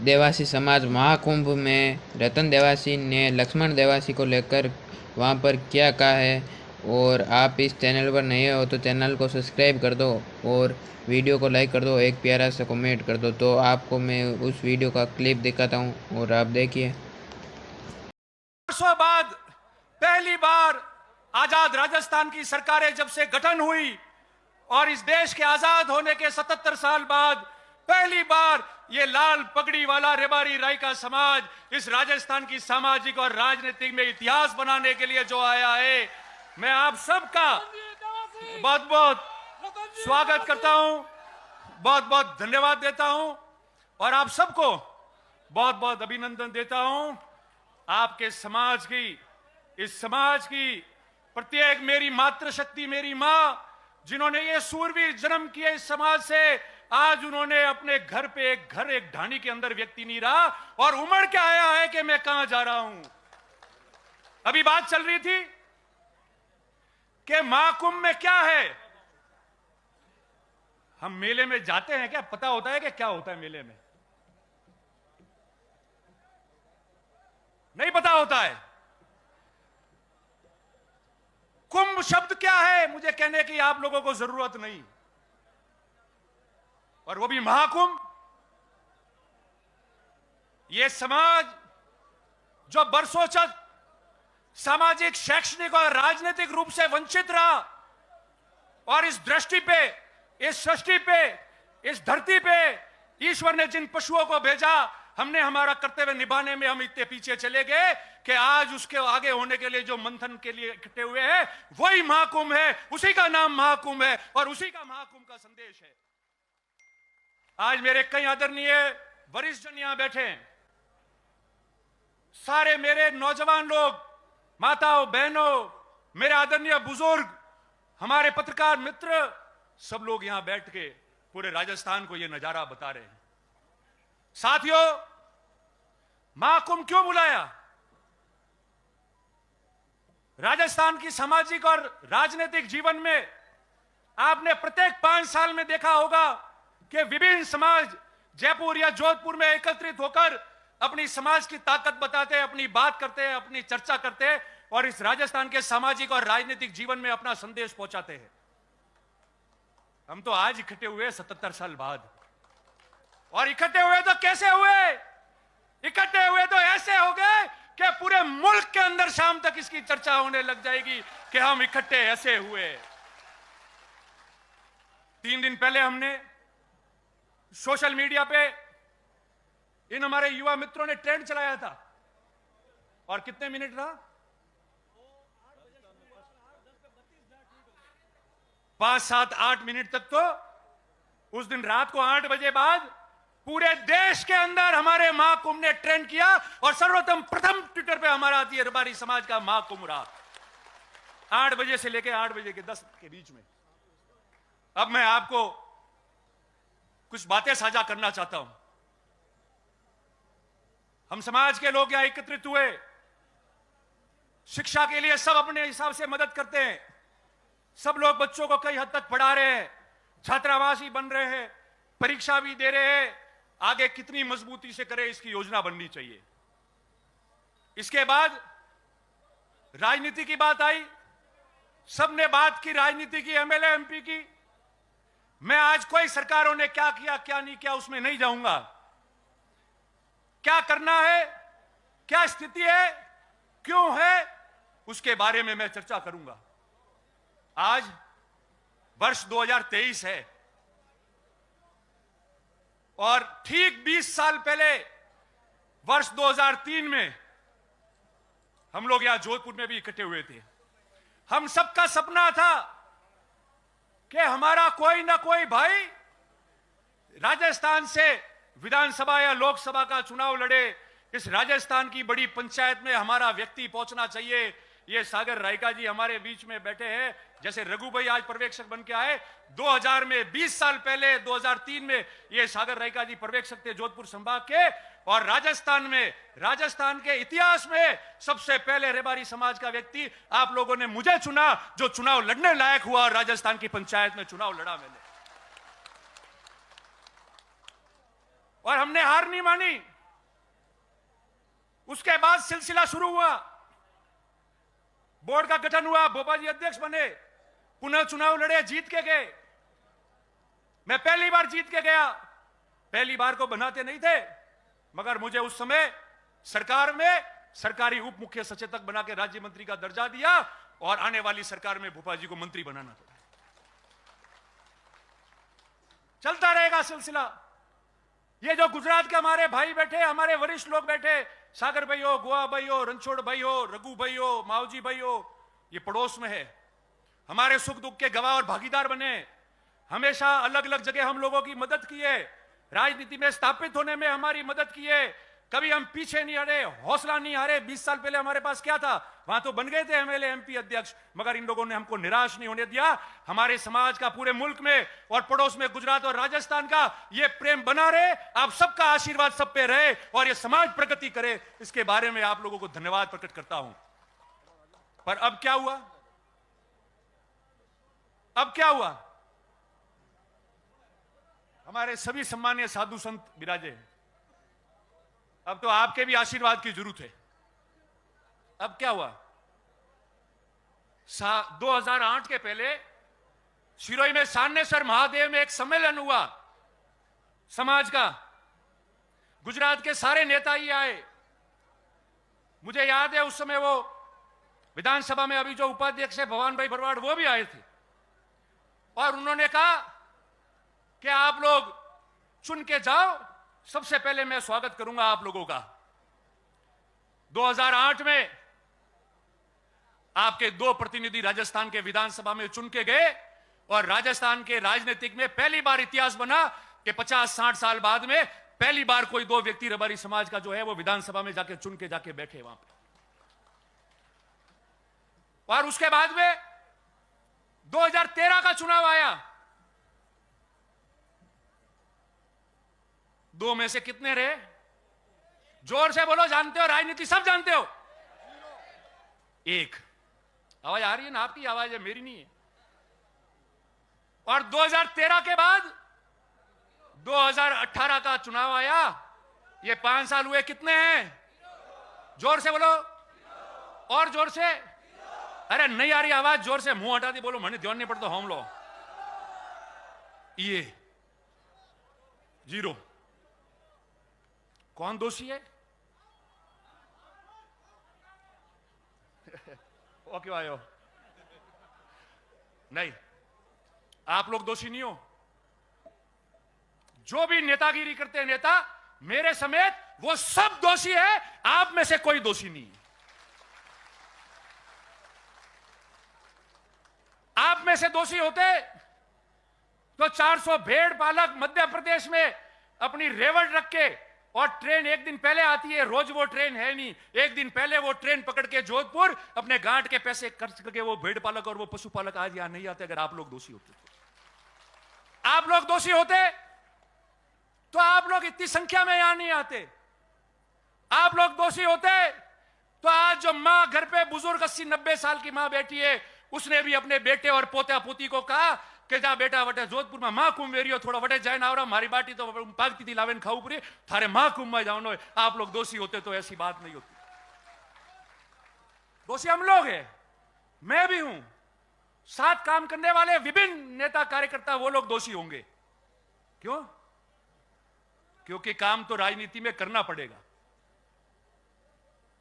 देवासी समाज महाकुंभ में रतन देवासी ने लक्ष्मण देवासी को लेकर वहाँ पर क्या कहा है। और आप इस चैनल पर नए हो तो चैनल को सब्सक्राइब कर दो और वीडियो को लाइक कर दो, एक प्यारा सा कमेंट कर दो। तो आपको मैं उस वीडियो का क्लिप दिखाता हूँ और आप देखिए। वर्षों बाद पहली बार आजाद राजस्थान की सरकारें जब से गठन हुई और इस देश के आजाद होने के 77 साल बाद पहली बार ये लाल पगड़ी वाला रेबारी राय का समाज इस राजस्थान की सामाजिक और राजनीतिक में इतिहास बनाने के लिए जो आया है, मैं आप सबका बहुत बहुत स्वागत करता हूं, बहुत बहुत धन्यवाद देता हूं और आप सबको बहुत बहुत अभिनंदन देता हूं। आपके समाज की, इस समाज की प्रत्येक मेरी मातृशक्ति, मेरी मां, जिन्होंने ये सूरवीर जन्म किए इस समाज से, आज उन्होंने अपने घर पे एक ढाणी के अंदर व्यक्ति नहीं रहा और उमड़ के आया है कि मैं कहां जा रहा हूं। अभी बात चल रही थी कि महाकुंभ में क्या है। हम मेले में जाते हैं, क्या पता होता है कि क्या होता है मेले में? नहीं पता होता है। कुंभ शब्द क्या है मुझे कहने की आप लोगों को जरूरत नहीं, और वो भी महाकुंभ। ये समाज जो बरसों तक सामाजिक, शैक्षणिक और राजनीतिक रूप से वंचित रहा और इस दृष्टि पे, इस सृष्टि पे, इस धरती पे ईश्वर ने जिन पशुओं को भेजा, हमने हमारा कर्तव्य निभाने में हम इतने पीछे चले गए कि आज उसके आगे होने के लिए जो मंथन के लिए इकट्ठे हुए हैं वही महाकुंभ है, उसी का नाम महाकुंभ है और उसी का महाकुंभ का संदेश है। आज मेरे कई आदरणीय वरिष्ठ जन यहां बैठे हैं, सारे मेरे नौजवान लोग, माताओं, बहनों, मेरे आदरणीय बुजुर्ग, हमारे पत्रकार मित्र, सब लोग यहां बैठ के पूरे राजस्थान को यह नजारा बता रहे हैं। साथियों, महाकुंभ क्यों बुलाया? राजस्थान की सामाजिक और राजनीतिक जीवन में आपने प्रत्येक 5 साल में देखा होगा कि विभिन्न समाज जयपुर या जोधपुर में एकत्रित होकर अपनी समाज की ताकत बताते हैं, अपनी बात करते हैं, अपनी चर्चा करते हैं और इस राजस्थान के सामाजिक और राजनीतिक जीवन में अपना संदेश पहुंचाते हैं। हम तो आज इकट्ठे हुए 77 साल बाद, और इकट्ठे हुए तो कैसे हुए? इकट्ठे हुए तो ऐसे हो गए कि पूरे मुल्क के अंदर शाम तक इसकी चर्चा होने लग जाएगी कि हम इकट्ठे ऐसे हुए। 3 दिन पहले हमने सोशल मीडिया पे इन हमारे युवा मित्रों ने ट्रेंड चलाया था, और कितने मिनट रहा? 5, 7, 8 मिनट तक। तो उस दिन रात को 8 बजे बाद पूरे देश के अंदर हमारे महाकुंभ ने ट्रेंड किया और सर्वप्रथम प्रथम ट्विटर पे हमारा आती है रबारी समाज का महाकुंभ रहा, 8 बजे से लेकर 8 बजे के 10 के बीच में। अब मैं आपको कुछ बातें साझा करना चाहता हूं। हम समाज के लोग यहां एकत्रित हुए, शिक्षा के लिए सब अपने हिसाब से मदद करते हैं, सब लोग बच्चों को कई हद तक पढ़ा रहे हैं, छात्रावास भी बन रहे हैं, परीक्षा भी दे रहे हैं। आगे कितनी मजबूती से करें इसकी योजना बननी चाहिए। इसके बाद राजनीति की बात आई, सबने बात की राजनीति की, एमएलए एमपी की। मैं आज कोई सरकारों ने क्या किया क्या नहीं किया उसमें नहीं जाऊंगा। क्या करना है, क्या स्थिति है, क्यों है, उसके बारे में मैं चर्चा करूंगा। आज वर्ष 2023 है और ठीक 20 साल पहले वर्ष 2003 में हम लोग यहां जोधपुर में भी इकट्ठे हुए थे। हम सबका सपना था कि हमारा कोई ना कोई भाई राजस्थान से विधानसभा या लोकसभा का चुनाव लड़े, इस राजस्थान की बड़ी पंचायत में हमारा व्यक्ति पहुंचना चाहिए। ये सागर रायका जी हमारे बीच में बैठे हैं, जैसे रघु भाई आज पर्यवेक्षक बन के आए, 2000 में 20 साल पहले 2003 में ये सागर रायका जी पर्यवेक्षक थे जोधपुर संभाग के। और राजस्थान में, राजस्थान के इतिहास में सबसे पहले रेबारी समाज का व्यक्ति आप लोगों ने मुझे चुना, जो चुनाव लड़ने लायक हुआ और राजस्थान की पंचायत में चुनाव लड़ा मैंने। और हमने हार नहीं मानी। उसके बाद सिलसिला शुरू हुआ, बोर्ड का गठन हुआ, बोपा जी अध्यक्ष बने, पुनः चुनाव लड़े, जीत के गए। मैं पहली बार जीत के गया। पहली बार को बनाते नहीं थे, मगर मुझे उस समय सरकार में सरकारी उप मुख्य सचेतक बना के राज्य मंत्री का दर्जा दिया और आने वाली सरकार में भोपा जी को मंत्री बनाना पड़ा। चलता रहेगा सिलसिला। ये जो गुजरात के हमारे भाई बैठे, हमारे वरिष्ठ लोग बैठे, सागर भाई हो, गोवा भाई हो, रणछोड़ भाई हो, रघु भाई हो, मावजी भाई हो, ये पड़ोस में है, हमारे सुख दुख के गवाह और भागीदार बने। हमेशा अलग अलग जगह हम लोगों की मदद की है, राजनीति में स्थापित होने में हमारी मदद की है। कभी हम पीछे नहीं हटे, हौसला नहीं हारे। 20 साल पहले हमारे पास क्या था, वहां तो बन गए थे एमएलए एमपी अध्यक्ष, मगर इन लोगों ने हमको निराश नहीं होने दिया। हमारे समाज का पूरे मुल्क में और पड़ोस में गुजरात और राजस्थान का ये प्रेम बना रहे। आप सबका आशीर्वाद सब पे रहे और ये समाज प्रगति करे, इसके बारे में आप लोगों को धन्यवाद प्रकट करता हूं। पर अब क्या हुआ, अब क्या हुआ? हमारे सभी सम्मानीय साधु संत विराजे हैं। अब तो आपके भी आशीर्वाद की जरूरत है। अब क्या हुआ? 2008 के पहले सिरोही में सान्नेसर महादेव में एक सम्मेलन हुआ समाज का। गुजरात के सारे नेता ही आए। मुझे याद है उस समय वो विधानसभा में अभी जो उपाध्यक्ष है भवान भाई भरवाड़, वो भी आए थे और उन्होंने कहा कि आप लोग चुन के जाओ, सबसे पहले मैं स्वागत करूंगा आप लोगों का। 2008 में आपके 2 प्रतिनिधि राजस्थान के विधानसभा में चुन के गए और राजस्थान के राजनीतिक में पहली बार इतिहास बना कि 50-60 साल बाद में पहली बार कोई 2 व्यक्ति रबारी समाज का जो है वो विधानसभा में जाके चुन के जाके बैठे वहां पे। और उसके बाद में 2013 का चुनाव आया। 2 में से कितने रहे? जोर से बोलो, जानते हो राजनीति सब जानते हो? 1। आवाज आ रही है ना? आपकी आवाज है, मेरी नहीं है। और 2013 के बाद 2018 का चुनाव आया। ये 5 साल हुए, कितने हैं? जोर से बोलो, और जोर से। अरे नहीं आ रही आवाज, जोर से। मुंह हटा दी बोलो, मैंने ध्यान नहीं पड़ता। हम लो ये 0। कौन दोषी है? वो क्यों आए हो? नहीं, आप लोग दोषी नहीं हो। जो भी नेतागिरी करते हैं नेता, मेरे समेत, वो सब दोषी है। आप में से कोई दोषी नहीं है। आप में से दोषी होते तो 400 भेड़ पालक मध्य प्रदेश में अपनी रेवड़ रख के, और ट्रेन एक दिन पहले आती है, रोज वो ट्रेन है नहीं, एक दिन पहले वो ट्रेन पकड़ के जोधपुर अपने गांठ के पैसे खर्च करके वो भेड़ पालक और वो पशुपालक आज यहां नहीं आते। अगर आप लोग दोषी होते तो, आप लोग दोषी होते तो आप लोग इतनी संख्या में यहां नहीं आते। आप लोग दोषी होते तो आज जो मां घर पे बुजुर्ग 80-90 साल की मां बैठी है, उसने भी अपने बेटे और पोता पोती को कहा कि जा बेटा वटे जोधपुर में मां कुंभ वेरियो थोड़ा वटे जाए ना, मारी बाटी तो पागती थी लावेन खाऊ पूरी थारे मां कुंभ में जाओ। आप लोग दोषी होते तो ऐसी बात नहीं होती। दोषी हम लोग हैं, मैं भी हूं, साथ काम करने वाले विभिन्न नेता कार्यकर्ता, वो लोग दोषी होंगे। क्यों? क्योंकि काम तो राजनीति में करना पड़ेगा।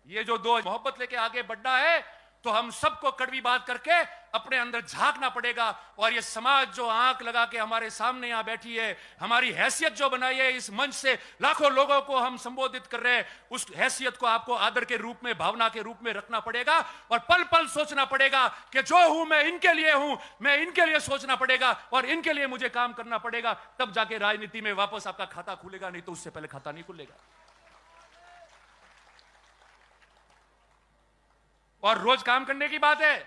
ये जो 2 मोहब्बत लेके आगे बढ़ना है तो हम सबको कड़वी बात करके अपने अंदर झांकना पड़ेगा। और ये समाज जो आंख लगा के हमारे सामने यहां बैठी है, हमारी हैसियत जो बनाई है, इस मंच से लाखों लोगों को हम संबोधित कर रहे हैं, उस हैसियत को आपको आदर के रूप में, भावना के रूप में रखना पड़ेगा और पल पल सोचना पड़ेगा कि जो हूं मैं इनके लिए हूं, मैं इनके लिए सोचना पड़ेगा और इनके लिए मुझे काम करना पड़ेगा। तब जाके राजनीति में वापस आपका खाता खुलेगा, नहीं तो उससे पहले खाता नहीं खुलेगा। और रोज काम करने की बात है,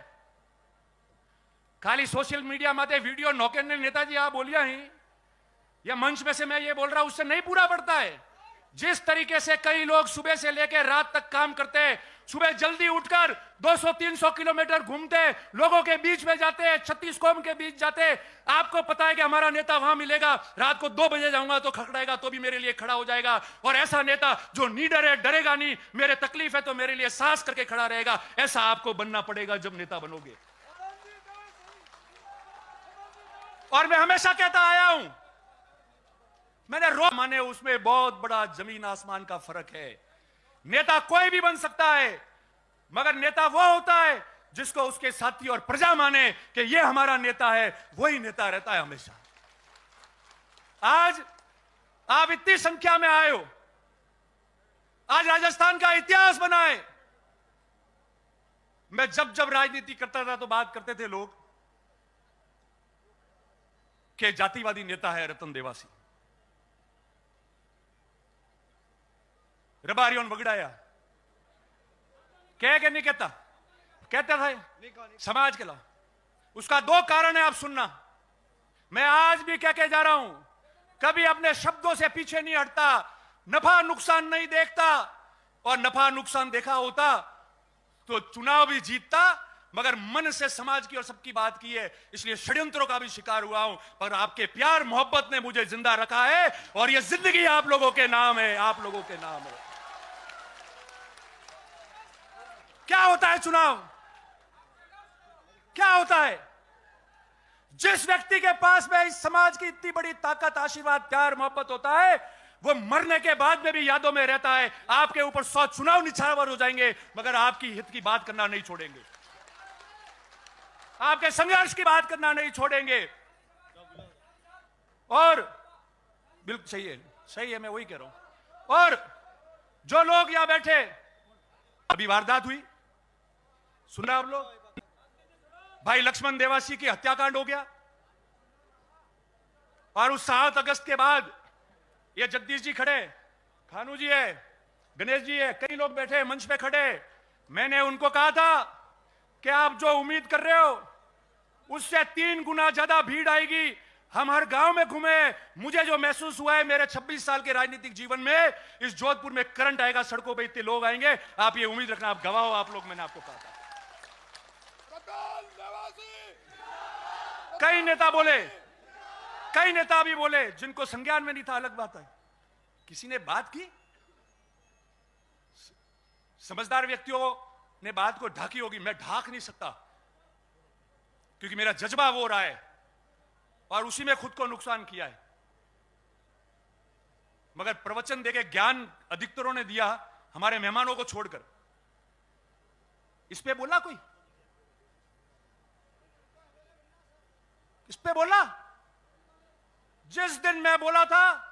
खाली सोशल मीडिया माते वीडियो नौके ने नेताजी आप बोलिया ही, या मंच में से मैं ये बोल रहा हूं, उससे नहीं पूरा पड़ता है। जिस तरीके से कई लोग सुबह से लेकर रात तक काम करते हैं, सुबह जल्दी उठकर 200-300 किलोमीटर घूमते, लोगों के बीच में जाते, 36 कौम के बीच जाते। आपको पता है कि हमारा नेता वहां मिलेगा, रात को 2 बजे जाऊंगा तो खड़खड़ाएगा तो भी मेरे लिए खड़ा हो जाएगा। और ऐसा नेता जो निडर है, डरेगा नहीं, मेरे तकलीफ है तो मेरे लिए सांस करके खड़ा रहेगा, ऐसा आपको बनना पड़ेगा जब नेता बनोगे। और मैं हमेशा कहता आया हूं, मैंने माने उसमें बहुत बड़ा जमीन आसमान का फर्क है। नेता कोई भी बन सकता है, मगर नेता वो होता है जिसको उसके साथी और प्रजा माने कि ये हमारा नेता है, वही नेता रहता है हमेशा। आज आप इतनी संख्या में आए हो, आज राजस्थान का इतिहास बना है। मैं जब जब राजनीति करता था तो बात करते थे लोग कि जातिवादी नेता है रतन देवासी, रबारियों बगड़ाया, कह के नहीं कहता, कहता था समाज के खिलाफ। उसका 2 कारण है, आप सुनना। मैं आज भी कह के जा रहा हूं, कभी अपने शब्दों से पीछे नहीं हटता, नफा नुकसान नहीं देखता। और नफा नुकसान देखा होता तो चुनाव भी जीतता, मगर मन से समाज की और सबकी बात की है, इसलिए षड्यंत्रों का भी शिकार हुआ हूं। पर आपके प्यार मोहब्बत ने मुझे जिंदा रखा है, और यह जिंदगी आप लोगों के नाम है, आप लोगों के नाम है। क्या होता है चुनाव? क्या होता है? जिस व्यक्ति के पास में इस समाज की इतनी बड़ी ताकत, आशीर्वाद, प्यार, मोहब्बत होता है, वो मरने के बाद में भी यादों में रहता है। आपके ऊपर 100 चुनाव निछावर हो जाएंगे, मगर आपकी हित की बात करना नहीं छोड़ेंगे, आपके संघर्ष की बात करना नहीं छोड़ेंगे। और बिल्कुल सही है, मैं वही कह रहा हूं। और जो लोग यहां बैठे, अभी वारदात हुई, सुन रहे आप लोग, भाई लक्ष्मण देवासी की हत्याकांड हो गया, और उस 7 अगस्त के बाद ये जगदीश जी खड़े, खानू जी है, गणेश जी है, कई लोग बैठे मंच पे खड़े। मैंने उनको कहा था कि आप जो उम्मीद कर रहे हो उससे 3 गुना ज्यादा भीड़ आएगी। हम हर गांव में घूमे, मुझे जो महसूस हुआ है मेरे 26 साल के राजनीतिक जीवन में, इस जोधपुर में करंट आएगा, सड़कों पे इतने लोग आएंगे, आप ये उम्मीद रखना, आप गवाह हो आप लोग। मैंने आपको कहा था। कई नेता बोले, कई नेता भी बोले जिनको संज्ञान में नहीं था, अलग बात है। किसी ने बात की, समझदार व्यक्तियों ने बात को ढाकी होगी, मैं ढाक नहीं सकता क्योंकि मेरा जज्बा वो रहा है और उसी में खुद को नुकसान किया है। मगर प्रवचन देके ज्ञान अधिकतरों ने दिया, हमारे मेहमानों को छोड़कर। इस पे बोला कोई? इस पे बोला? जिस दिन मैं बोला था,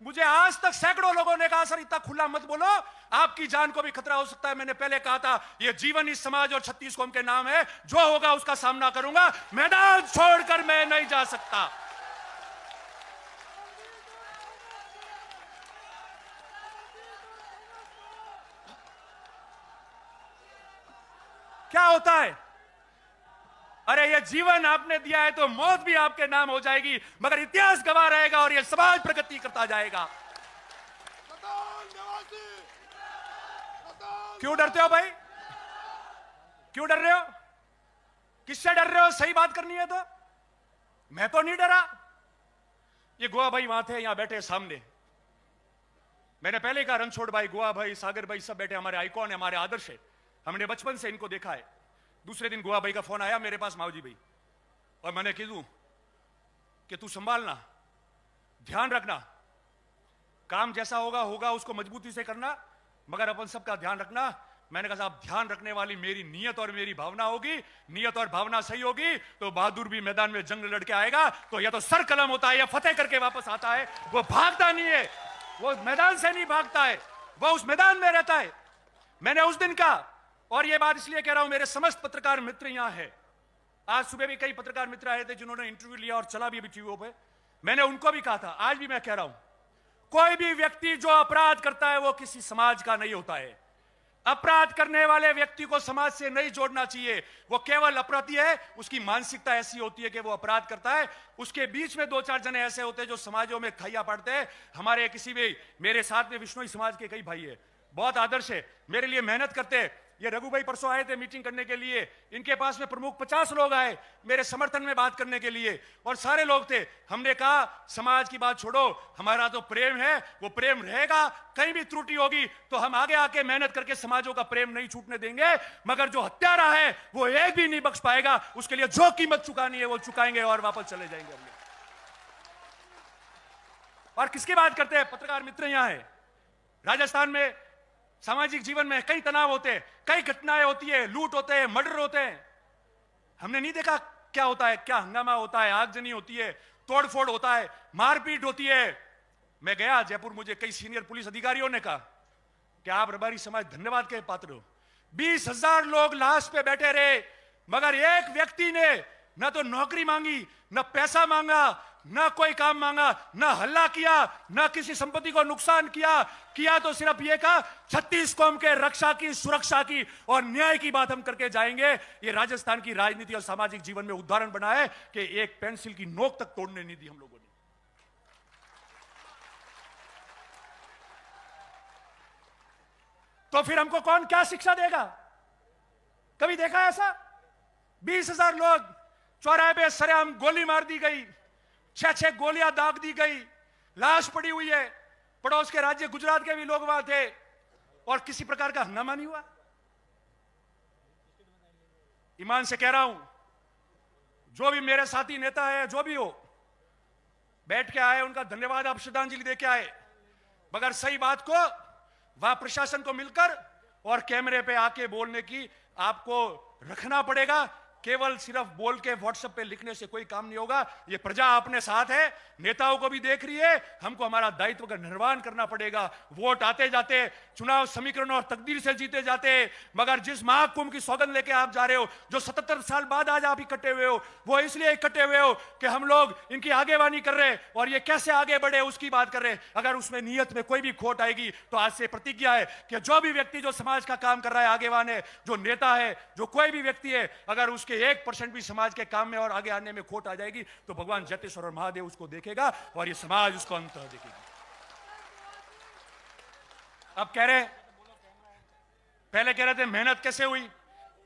मुझे आज तक सैकड़ों लोगों ने कहा सर इतना खुला मत बोलो, आपकी जान को भी खतरा हो सकता है। मैंने पहले कहा था यह जीवन इस समाज और 36 कौम के नाम है, जो होगा उसका सामना करूंगा, मैदान छोड़कर मैं नहीं जा सकता। क्या होता है? अरे ये जीवन आपने दिया है तो मौत भी आपके नाम हो जाएगी, मगर इतिहास गवाह रहेगा और ये समाज प्रगति करता जाएगा। क्यों डरते हो भाई? क्यों डर रहे हो? किससे डर रहे हो? सही बात करनी है तो। मैं तो नहीं डरा। ये गोवा भाई वहां थे, यहां बैठे सामने। मैंने पहले कहा रणछोड़ भाई, गोवा भाई, सागर भाई सब बैठे, हमारे आइकॉन है, हमारे आदर्श है, हमने बचपन से इनको देखा है। दूसरे दिन गोवा भाई का फोन आया मेरे पास, मावजी भाई, और मैंने कह कि तू संभालना, ध्यान रखना, काम जैसा होगा होगा, उसको मजबूती से करना, मगर अपन सबका ध्यान रखना। मैंने कहा साहब ध्यान रखने वाली मेरी नीयत और मेरी भावना होगी, नीयत और भावना सही होगी तो बहादुर भी मैदान में जंग लड़के आएगा तो या तो सर कलम होता है या फतेह करके वापस आता है। वो भागता नहीं है, वो मैदान से नहीं भागता है, वो उस मैदान में रहता है। मैंने उस दिन का, और ये बात इसलिए कह रहा हूं, मेरे समस्त पत्रकार मित्र यहां है। आज सुबह भी कई पत्रकार मित्र आए थे जिन्होंने इंटरव्यू लिया और चला भी टीवी पे। मैंने उनको भी कहा था, आज भी मैं कह रहा हूं, कोई भी व्यक्ति जो अपराध करता है वो किसी समाज का नहीं होता है। अपराध करने वाले व्यक्ति को समाज से नहीं जोड़ना चाहिए। वो केवल अपराधी है, उसकी मानसिकता ऐसी होती है कि वो अपराध करता है। उसके बीच में दो चार जने ऐसे होते हैं जो समाजों में खैया पड़ते हैं। हमारे किसी भी, मेरे साथ में विश्नोई समाज के कई भाई है, बहुत आदर्श है, मेरे लिए मेहनत करते हैं। ये रघु भाई परसों आए थे मीटिंग करने के लिए, इनके पास में प्रमुख 50 लोग आए मेरे समर्थन में बात करने के लिए, और सारे लोग थे। हमने कहा समाज की बात छोड़ो, हमारा तो प्रेम है, वो प्रेम रहेगा। कहीं भी त्रुटि होगी तो हम आगे आके मेहनत करके समाजों का प्रेम नहीं छूटने देंगे, मगर जो हत्यारा है वो एक भी नहीं बख्श पाएगा। उसके लिए जो कीमत चुकानी है वो चुकाएंगे और वापस चले जाएंगे हम लोग। और किसकी बात करते हैं? पत्रकार मित्र यहां है। राजस्थान में सामाजिक जीवन में कई तनाव होते हैं, कई घटनाएं होती है, लूट होते हैं, मर्डर होते हैं। हमने नहीं देखा क्या होता है, क्या हंगामा होता है, आगजनी होती है, तोड़फोड़ होता है, मारपीट होती है। मैं गया जयपुर, मुझे कई सीनियर पुलिस अधिकारियों ने कहा कि आप रबारी समाज धन्यवाद के पात्र हो। 20,000 लोग लाश पे बैठे रहे, मगर एक व्यक्ति ने न तो नौकरी मांगी, न पैसा मांगा, न कोई काम मांगा, न हल्ला किया, न किसी संपत्ति को नुकसान किया तो सिर्फ ये कहा 36 कौम के रक्षा की, सुरक्षा की और न्याय की बात हम करके जाएंगे। ये राजस्थान की राजनीति और सामाजिक जीवन में उदाहरण बना है कि एक पेंसिल की नोक तक तोड़ने नहीं दी हम लोगों ने। तो फिर हमको कौन क्या शिक्षा देगा? कभी देखा ऐसा? 20,000 लोग चौराहे पे सरेआम गोली मार दी गई, 6-6 गोलियां दाग दी गई, लाश पड़ी हुई है। पड़ोस के राज्य गुजरात के भी लोग वहां थे और किसी प्रकार का हंगामा नहीं हुआ। ईमान से कह रहा हूं, जो भी मेरे साथी नेता है, जो भी हो, बैठ के आए, उनका धन्यवाद, आप श्रद्धांजलि दे के आए, मगर सही बात को वहां प्रशासन को मिलकर और कैमरे पे आके बोलने की आपको रखना पड़ेगा। केवल सिर्फ बोल के व्हाट्सएप पे लिखने से कोई काम नहीं होगा। ये प्रजा अपने साथ है, नेताओं को भी देख रही है, हमको हमारा दायित्व का निर्वहन करना पड़ेगा। वोट आते जाते, चुनाव समीकरण और तकदीर से जीते जाते, मगर जिस महाकुंभ की सौगंध लेके आप जा रहे हो, जो 77 साल बाद आज आप इकट्ठे हुए हो, वो इसलिए इकट्ठे हुए हो कि हम लोग इनकी आगेवानी कर रहे हैं और ये कैसे आगे बढ़े उसकी बात कर रहे हैं। अगर उसमें नियत में कोई भी खोट आएगी तो आज से प्रतिज्ञा है कि जो भी व्यक्ति जो समाज का काम कर रहा है, आगेवान है, जो नेता है, जो कोई भी व्यक्ति है, अगर उसके 1% भी समाज के काम में और आगे आने में खोट आ जाएगी तो भगवान जटेश्वर और महादेव उसको देखेगा और ये समाज उसको अंत देखेगा। अब कह रहे, पहले कह रहे थे मेहनत कैसे हुई,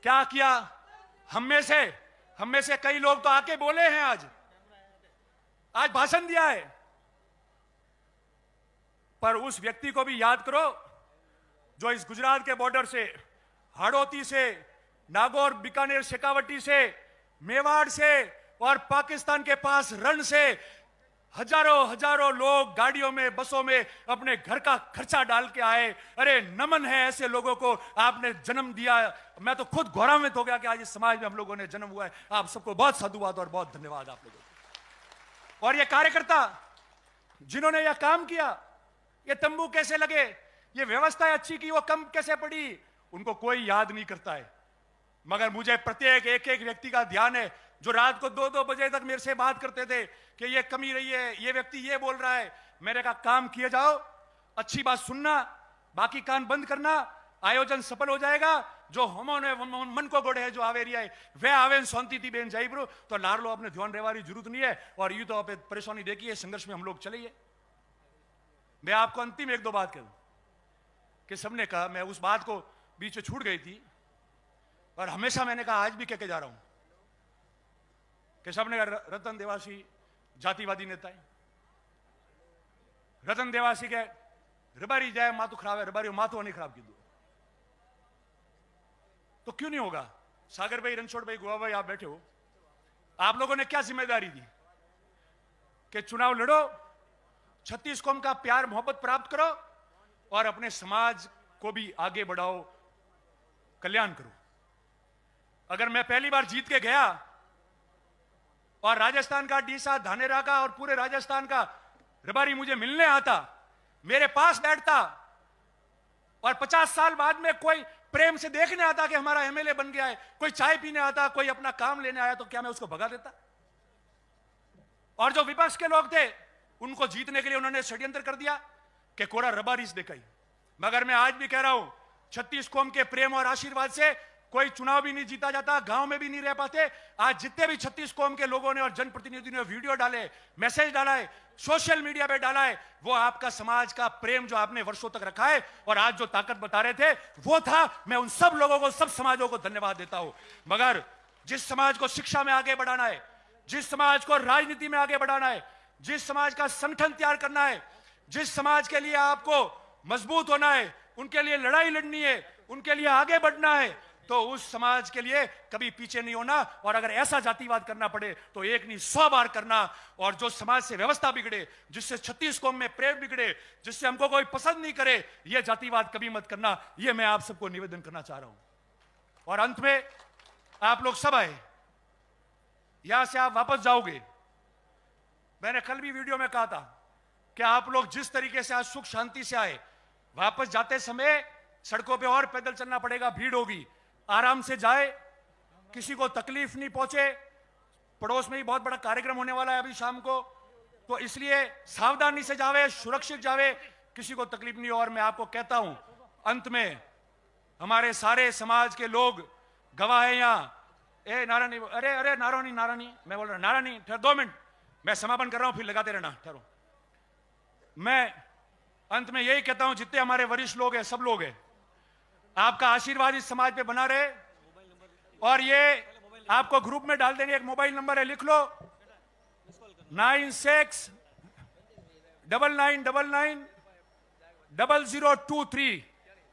क्या किया। हम में से कई लोग तो आके बोले हैं, आज भाषण दिया है, पर उस व्यक्ति को भी याद करो जो इस गुजरात के बॉर्डर से, हाड़ौती से, नागौर, बीकानेर, शेखावटी से, मेवाड़ से और पाकिस्तान के पास रण से हजारों लोग गाड़ियों में, बसों में अपने घर का खर्चा डाल के आए। अरे नमन है ऐसे लोगों को, आपने जन्म दिया। मैं तो खुद गौरवान्वित हो गया कि आज इस समाज में हम लोगों ने जन्म हुआ है। आप सबको बहुत साधुवाद और बहुत धन्यवाद आप लोगों को। और ये कार्यकर्ता जिन्होंने यह काम किया, ये तंबू कैसे लगे, ये व्यवस्था अच्छी की, वो कम कैसे पड़ी, उनको कोई याद नहीं करता है। मगर मुझे प्रत्येक एक व्यक्ति का ध्यान है जो रात को 2-2 बजे तक मेरे से बात करते थे कि ये कमी रही है, ये व्यक्ति ये बोल रहा है। मैंने कहा काम किए जाओ, अच्छी बात सुनना, बाकी कान बंद करना, आयोजन सफल हो जाएगा। जो हमोने मन को गोड़े है, जो आवेरिया है वह आवेन शांति थी बेन जाइब्रो, तो लार लो अपने ध्यान रेवारी जरूरत नहीं है। और यूं तो आप परेशानी देखिए, संघर्ष में हम लोग चलिए। मैं आपको अंतिम 1-2 बात करूं कि सबने कहा, मैं उस बात को बीच में छूट गई थी और हमेशा मैंने कहा, आज भी कह के जा रहा हूं कि सबने कहा रतन देवासी जातिवादी नेता है। रतन देवासी के रबारी जाए मातु खराब है, रबारी मातु नहीं खराब की दो तो क्यों नहीं होगा। सागर भाई, रणछोड़ भाई, गुआ भाई, आप बैठे हो, आप लोगों ने क्या जिम्मेदारी दी कि चुनाव लड़ो, 36 कौम का प्यार मोहब्बत प्राप्त करो और अपने समाज को भी आगे बढ़ाओ, कल्याण करो। अगर मैं पहली बार जीत के गया और राजस्थान का, डीसा, धानेरा का और पूरे राजस्थान का रबारी मुझे मिलने आता, मेरे पास बैठता और 50 साल बाद में कोई प्रेम से देखने आता कि हमारा एमएलए बन गया है, कोई चाय पीने आता, कोई अपना काम लेने आया, तो क्या मैं उसको भगा देता? और जो विपक्ष के लोग थे उनको जीतने के लिए उन्होंने षड्यंत्र कर दिया कि कोड़ा रबारीस दिखाई। मगर मैं आज भी कह रहा हूं, 36 कौम के प्रेम और आशीर्वाद से कोई चुनाव भी नहीं जीता जाता, गांव में भी नहीं रह पाते। आज जितने भी 36 कौम के लोगों ने और जनप्रतिनिधियों ने वीडियो डाले, मैसेज डाला है, सोशल मीडिया पे डाला है, वो आपका समाज का प्रेम जो आपने वर्षों तक रखा है और आज जो ताकत बता रहे थे वो था। मैं उन सब लोगों को, सब समाजों को धन्यवाद देता हूं। मगर जिस समाज को शिक्षा में आगे बढ़ाना है, जिस समाज को राजनीति में आगे बढ़ाना है, जिस समाज का संगठन तैयार करना है, जिस समाज के लिए आपको मजबूत होना है, उनके लिए लड़ाई लड़नी है, उनके लिए आगे बढ़ना है, तो उस समाज के लिए कभी पीछे नहीं होना। और अगर ऐसा जातिवाद करना पड़े तो एक नहीं 100 बार करना। और जो समाज से व्यवस्था बिगड़े, जिससे 36 कौम में प्रेम बिगड़े, जिससे हमको कोई पसंद नहीं करे, यह जातिवाद कभी मत करना। यह मैं आप सबको निवेदन करना चाह रहा हूं। और अंत में आप लोग सब आए, यहां से आप वापस जाओगे। मैंने कल भी वीडियो में कहा था कि आप लोग जिस तरीके से आज सुख शांति से आए, वापस जाते समय सड़कों पे और पैदल चलना पड़ेगा, भीड़ होगी। आराम से जाए, किसी को तकलीफ नहीं पहुंचे। पड़ोस में ही बहुत बड़ा कार्यक्रम होने वाला है अभी शाम को, तो इसलिए सावधानी से जावे, सुरक्षित जावे, किसी को तकलीफ नहीं हो। और मैं आपको कहता हूं, अंत में हमारे सारे समाज के लोग गवाह हैं यहां। नारायणी, अरे नारायणी, मैं बोल रहा हूं नारायणी, ठहर 2 मिनट, मैं समापन कर रहा हूं, फिर लगाते रहना, ठहरो। मैं अंत में यही कहता हूं, जितने हमारे वरिष्ठ लोग हैं, सब लोग हैं, आपका आशीर्वाद इस समाज पे बना रहे। और ये आपको ग्रुप में डाल देंगे, एक मोबाइल नंबर है, लिख लो, 9699990023।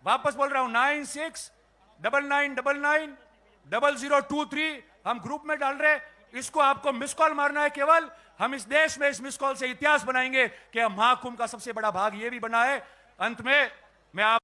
वापस बोल रहा हूं, 9699990023। हम ग्रुप में डाल रहे, इसको आपको मिस कॉल मारना है केवल। हम इस देश में इस मिस कॉल से इतिहास बनाएंगे कि महाकुंभ का सबसे बड़ा भाग ये भी बना है। अंत में मैं आप